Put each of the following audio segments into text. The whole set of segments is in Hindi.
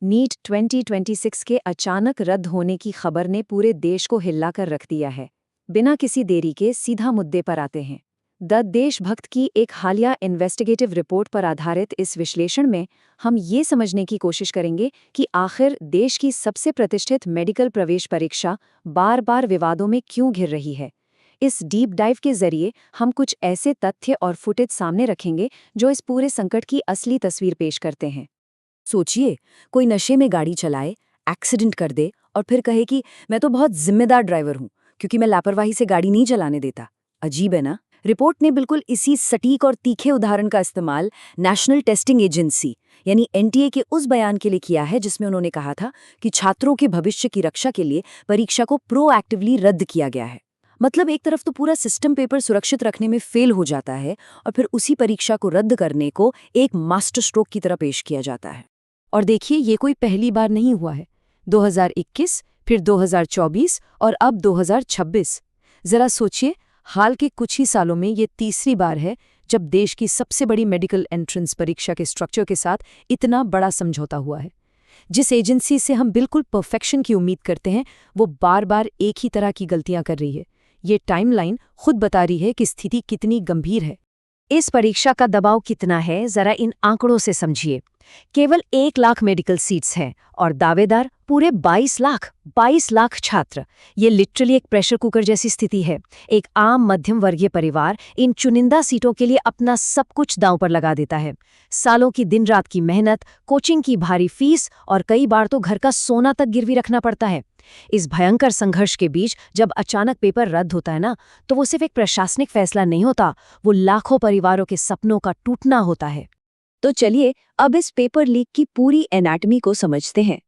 नीट 2026 के अचानक रद्द होने की खबर ने पूरे देश को हिलाकर रख दिया है। बिना किसी देरी के सीधा मुद्दे पर आते हैं। द देशभक्त की एक हालिया इन्वेस्टिगेटिव रिपोर्ट पर आधारित इस विश्लेषण में हम ये समझने की कोशिश करेंगे कि आखिर देश की सबसे प्रतिष्ठित मेडिकल प्रवेश परीक्षा बार बार विवादों में क्यों घिर रही है। इस डीप डाइव के जरिए हम कुछ ऐसे तथ्य और फुटेज सामने रखेंगे जो इस पूरे संकट की असली तस्वीर पेश करते हैं। सोचिए, कोई नशे में गाड़ी चलाए, एक्सीडेंट कर दे और फिर कहे कि मैं तो बहुत जिम्मेदार ड्राइवर हूं क्योंकि मैं लापरवाही से गाड़ी नहीं चलाने देता। अजीब है ना। रिपोर्ट ने बिल्कुल इसी सटीक और तीखे उदाहरण का इस्तेमाल नेशनल टेस्टिंग एजेंसी यानी एनटीए के उस बयान के लिए किया है जिसमें उन्होंने कहा था कि छात्रों के भविष्य की रक्षा के लिए परीक्षा को प्रोएक्टिवली रद्द किया गया है। मतलब एक तरफ तो पूरा सिस्टम पेपर सुरक्षित रखने में फेल हो जाता है और फिर उसी परीक्षा को रद्द करने को एक मास्टर स्ट्रोक की तरह पेश किया जाता है। और देखिए, ये कोई पहली बार नहीं हुआ है। 2021, फिर 2024 और अब 2026। जरा सोचिए, हाल के कुछ ही सालों में ये तीसरी बार है जब देश की सबसे बड़ी मेडिकल एंट्रेंस परीक्षा के स्ट्रक्चर के साथ इतना बड़ा समझौता हुआ है। जिस एजेंसी से हम बिल्कुल परफेक्शन की उम्मीद करते हैं, वो बार बार एक ही तरह की गलतियां कर रही है। ये टाइमलाइन खुद बता रही है कि स्थिति कितनी गंभीर है। इस परीक्षा का दबाव कितना है, जरा इन आंकड़ों से समझिए। केवल 1 लाख मेडिकल सीट्स हैं और दावेदार पूरे 22 लाख छात्र। ये लिटरली एक प्रेशर कुकर जैसी स्थिति है। एक आम मध्यम वर्गीय परिवार इन चुनिंदा सीटों के लिए अपना सब कुछ दांव पर लगा देता है। सालों की दिन रात की मेहनत, कोचिंग की भारी फीस और कई बार तो घर का सोना तक गिरवी रखना पड़ता है। इस भयंकर संघर्ष के बीच जब अचानक पेपर रद्द होता है ना, तो वो सिर्फ एक प्रशासनिक फैसला नहीं होता, वो लाखों परिवारों के सपनों का टूटना होता है। तो चलिए अब इस पेपर लीक की पूरी एनाटमी को समझते हैं।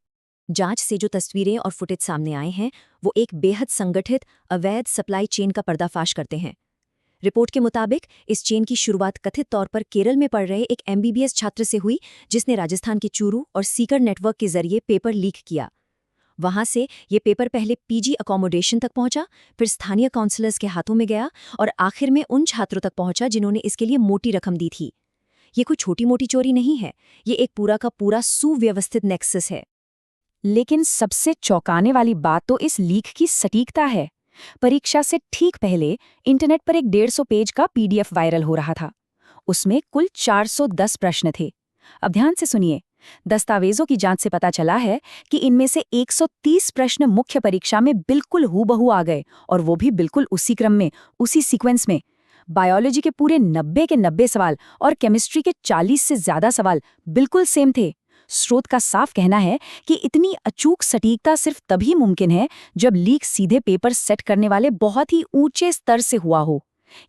जांच से जो तस्वीरें और फुटेज सामने आए हैं वो एक बेहद संगठित अवैध सप्लाई चेन का पर्दाफाश करते हैं। रिपोर्ट के मुताबिक इस चेन की शुरुआत कथित तौर पर केरल में पढ़ रहे एक एमबीबीएस छात्र से हुई, जिसने राजस्थान के चूरू और सीकर नेटवर्क के जरिए पेपर लीक किया। वहां से ये पेपर पहले पीजी अकोमोडेशन तक पहुंचा, फिर स्थानीय काउंसलर्स के हाथों में गया और आखिर में उन छात्रों तक पहुंचा जिन्होंने इसके लिए मोटी रकम दी थी। ये कोई छोटी मोटी चोरी नहीं है, ये एक पूरा का पूरा सुव्यवस्थित नेक्सस है। लेकिन सबसे चौंकाने वाली बात तो इस लीक की सटीकता है। परीक्षा से ठीक पहले इंटरनेट पर एक 150 पेज का पीडीएफ वायरल हो रहा था। उसमें कुल 410 प्रश्न थे। अब ध्यान से सुनिए, दस्तावेजों की जांच से पता चला है कि इनमें से 130 प्रश्न मुख्य परीक्षा में बिल्कुल हूबहू आ गए, और वो भी बिल्कुल उसी क्रम में, उसी सीक्वेंस में। बायोलॉजी के पूरे 90 के 90 सवाल और केमिस्ट्री के 40 से ज्यादा सवाल बिल्कुल सेम थे। स्रोत का साफ कहना है कि इतनी अचूक सटीकता सिर्फ तभी मुमकिन है जब लीक सीधे पेपर सेट करने वाले बहुत ही ऊंचे स्तर से हुआ हो।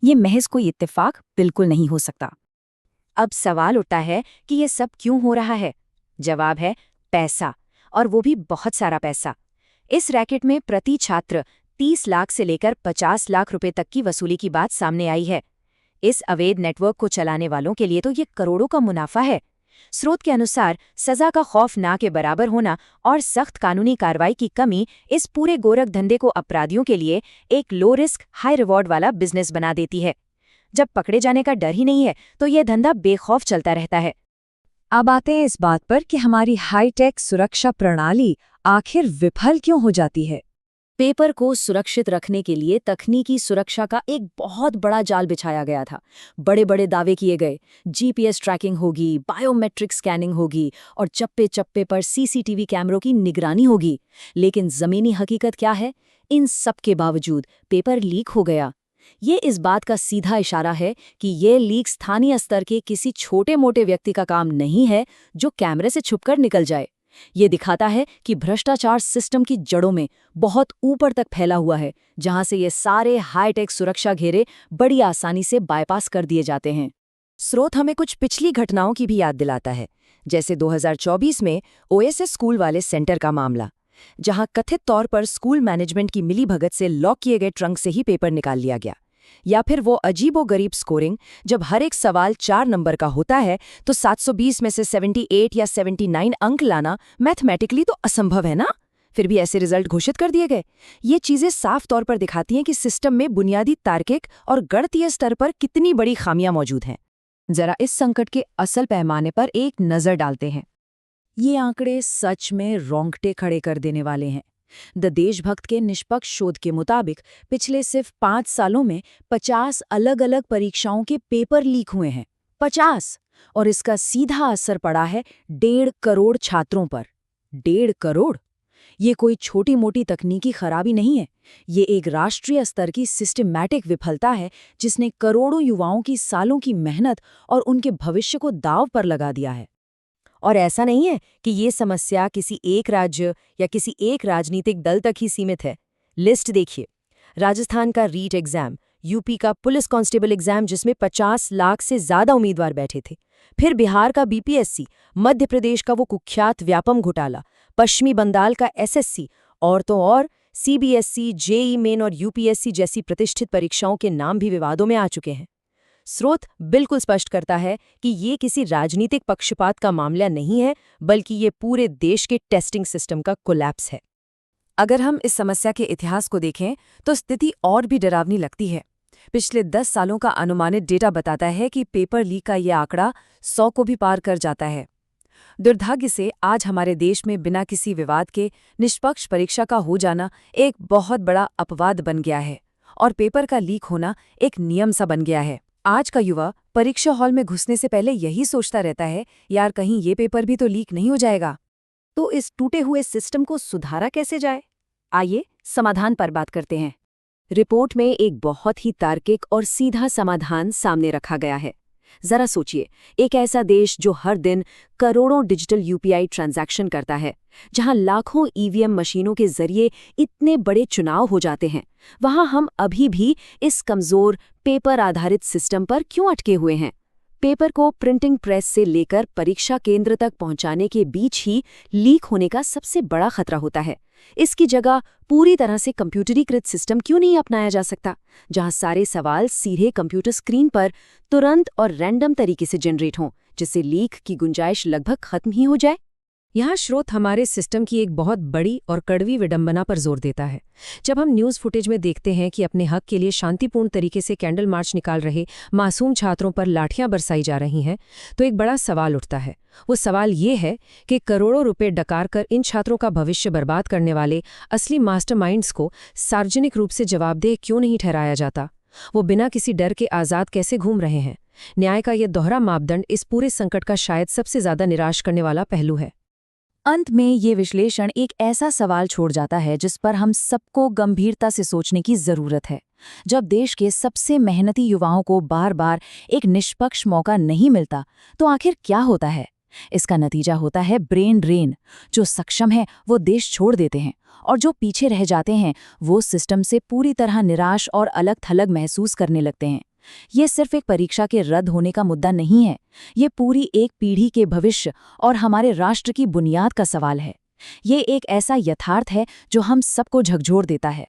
ये महज कोई इत्तेफाक बिल्कुल नहीं हो सकता। अब सवाल उठता है कि ये सब क्यों हो रहा है। जवाब है पैसा, और वो भी बहुत सारा पैसा। इस रैकेट में प्रति छात्र 30 लाख से लेकर 50 लाख रुपए तक की वसूली की बात सामने आई है। इस अवैध नेटवर्क को चलाने वालों के लिए तो ये करोड़ों का मुनाफा है। स्रोत के अनुसार सजा का खौफ ना के बराबर होना और सख्त कानूनी कार्रवाई की कमी इस पूरे गोरख धंधे को अपराधियों के लिए एक लो रिस्क हाई रिवॉर्ड वाला बिजनेस बना देती है। जब पकड़े जाने का डर ही नहीं है तो यह धंधा बेखौफ चलता रहता है। अब आते हैं इस बात पर कि हमारी हाईटेक सुरक्षा प्रणाली आखिर विफल क्यों हो जाती है। पेपर को सुरक्षित रखने के लिए तकनीकी सुरक्षा का एक बहुत बड़ा जाल बिछाया गया था। बड़े बड़े दावे किए गए, जीपीएस ट्रैकिंग होगी, बायोमेट्रिक स्कैनिंग होगी और चप्पे चप्पे पर सीसीटीवी कैमरों की निगरानी होगी। लेकिन जमीनी हकीकत क्या है? इन सब के बावजूद पेपर लीक हो गया। ये इस बात का सीधा इशारा है कि ये लीक स्थानीय स्तर के किसी छोटे मोटे व्यक्ति का काम नहीं है जो कैमरे से छुपकर निकल जाए। ये दिखाता है कि भ्रष्टाचार सिस्टम की जड़ों में बहुत ऊपर तक फैला हुआ है, जहां से ये सारे हाईटेक सुरक्षा घेरे बड़ी आसानी से बाईपास कर दिए जाते हैं। स्रोत हमें कुछ पिछली घटनाओं की भी याद दिलाता है, जैसे 2024 में ओएसएस स्कूल वाले सेंटर का मामला, जहां कथित तौर पर स्कूल मैनेजमेंट की मिलीभगत से लॉक किए गए ट्रंक से ही पेपर निकाल लिया गया। या फिर वो अजीबोगरीब स्कोरिंग, जब हर एक सवाल 4 नंबर का होता है तो 720 में से 78 या 79 अंक लाना मैथमेटिकली तो असंभव है ना, फिर भी ऐसे रिजल्ट घोषित कर दिए गए। ये चीजें साफ तौर पर दिखाती हैं कि सिस्टम में बुनियादी तार्किक और गणितीय स्तर पर कितनी बड़ी खामियां मौजूद हैं। जरा इस संकट के असल पैमाने पर एक नजर डालते हैं। ये आंकड़े सच में रोंगटे खड़े कर देने वाले हैं। द देशभक्त के निष्पक्ष शोध के मुताबिक पिछले सिर्फ 5 सालों में 50 अलग-अलग परीक्षाओं के पेपर लीक हुए हैं। 50! और इसका सीधा असर पड़ा है 1.5 करोड़ छात्रों पर। 1.5 करोड़? ये कोई छोटी-मोटी तकनीकी खराबी नहीं है। ये एक राष्ट्रीय स्तर की सिस्टमैटिक विफलता है जिसने करोड़ों युवाओं की सालों की मेहनत और उनके भविष्य को दांव पर लगा दिया है। और ऐसा नहीं है कि ये समस्या किसी एक राज्य या किसी एक राजनीतिक दल तक ही सीमित है। लिस्ट देखिए, राजस्थान का रीट एग्जाम, यूपी का पुलिस कांस्टेबल एग्जाम जिसमें 50 लाख से ज्यादा उम्मीदवार बैठे थे, फिर बिहार का बीपीएससी, मध्य प्रदेश का वो कुख्यात व्यापम घोटाला, पश्चिमी बंगाल का एसएससी और तो और सीबीएसई, जेईई मेन और यूपीएससी जैसी प्रतिष्ठित परीक्षाओं के नाम भी विवादों में आ चुके हैं। स्रोत बिल्कुल स्पष्ट करता है कि ये किसी राजनीतिक पक्षपात का मामला नहीं है, बल्कि ये पूरे देश के टेस्टिंग सिस्टम का कोलैप्स है। अगर हम इस समस्या के इतिहास को देखें तो स्थिति और भी डरावनी लगती है। पिछले 10 सालों का अनुमानित डेटा बताता है कि पेपर लीक का ये आंकड़ा 100 को भी पार कर जाता है। दुर्भाग्य से आज हमारे देश में बिना किसी विवाद के निष्पक्ष परीक्षा का हो जाना एक बहुत बड़ा अपवाद बन गया है और पेपर का लीक होना एक नियम सा बन गया है। आज का युवा परीक्षा हॉल में घुसने से पहले यही सोचता रहता है, यार कहीं ये पेपर भी तो लीक नहीं हो जाएगा। तो इस टूटे हुए सिस्टम को सुधारा कैसे जाए? आइए समाधान पर बात करते हैं। रिपोर्ट में एक बहुत ही तार्किक और सीधा समाधान सामने रखा गया है। जरा सोचिए, एक ऐसा देश जो हर दिन करोड़ों डिजिटल यूपीआई ट्रांजैक्शन करता है, जहां लाखों ईवीएम मशीनों के जरिए इतने बड़े चुनाव हो जाते हैं, वहां हम अभी भी इस कमजोर पेपर आधारित सिस्टम पर क्यों अटके हुए हैं? पेपर को प्रिंटिंग प्रेस से लेकर परीक्षा केंद्र तक पहुंचाने के बीच ही लीक होने का सबसे बड़ा खतरा होता है। इसकी जगह पूरी तरह से कंप्यूटरीकृत सिस्टम क्यों नहीं अपनाया जा सकता, जहां सारे सवाल सीधे कंप्यूटर स्क्रीन पर तुरंत और रैंडम तरीके से जनरेट हों, जिससे लीक की गुंजाइश लगभग खत्म ही हो जाए? यहाँ स्रोत हमारे सिस्टम की एक बहुत बड़ी और कड़वी विडंबना पर जोर देता है। जब हम न्यूज़ फुटेज में देखते हैं कि अपने हक के लिए शांतिपूर्ण तरीके से कैंडल मार्च निकाल रहे मासूम छात्रों पर लाठियां बरसाई जा रही हैं, तो एक बड़ा सवाल उठता है। वो सवाल ये है कि करोड़ों रुपए डकार कर इन छात्रों का भविष्य बर्बाद करने वाले असली मास्टरमाइंड्स को सार्वजनिक रूप से जवाबदेह क्यों नहीं ठहराया जाता? वो बिना किसी डर के आज़ाद कैसे घूम रहे हैं? न्याय का यह दोहरा मापदंड इस पूरे संकट का शायद सबसे ज्यादा निराश करने वाला पहलू है। अंत में ये विश्लेषण एक ऐसा सवाल छोड़ जाता है जिस पर हम सबको गंभीरता से सोचने की जरूरत है। जब देश के सबसे मेहनती युवाओं को बार बार एक निष्पक्ष मौका नहीं मिलता, तो आखिर क्या होता है? इसका नतीजा होता है ब्रेन ड्रेन। जो सक्षम है वो देश छोड़ देते हैं और जो पीछे रह जाते हैं वो सिस्टम से पूरी तरह निराश और अलग-थलग महसूस करने लगते हैं। ये सिर्फ एक परीक्षा के रद्द होने का मुद्दा नहीं है, ये पूरी एक पीढ़ी के भविष्य और हमारे राष्ट्र की बुनियाद का सवाल है। ये एक ऐसा यथार्थ है जो हम सबको झकझोर देता है।